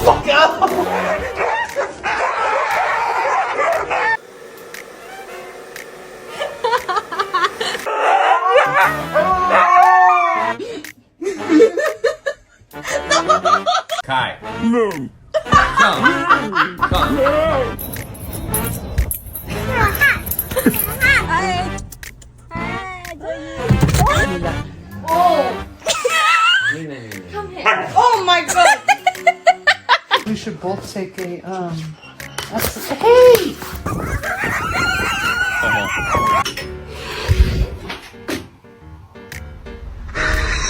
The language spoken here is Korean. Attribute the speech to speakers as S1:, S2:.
S1: Fuck out!
S2: Kai. No. Come. Come.
S3: Oh my god!
S1: We should both take a hey!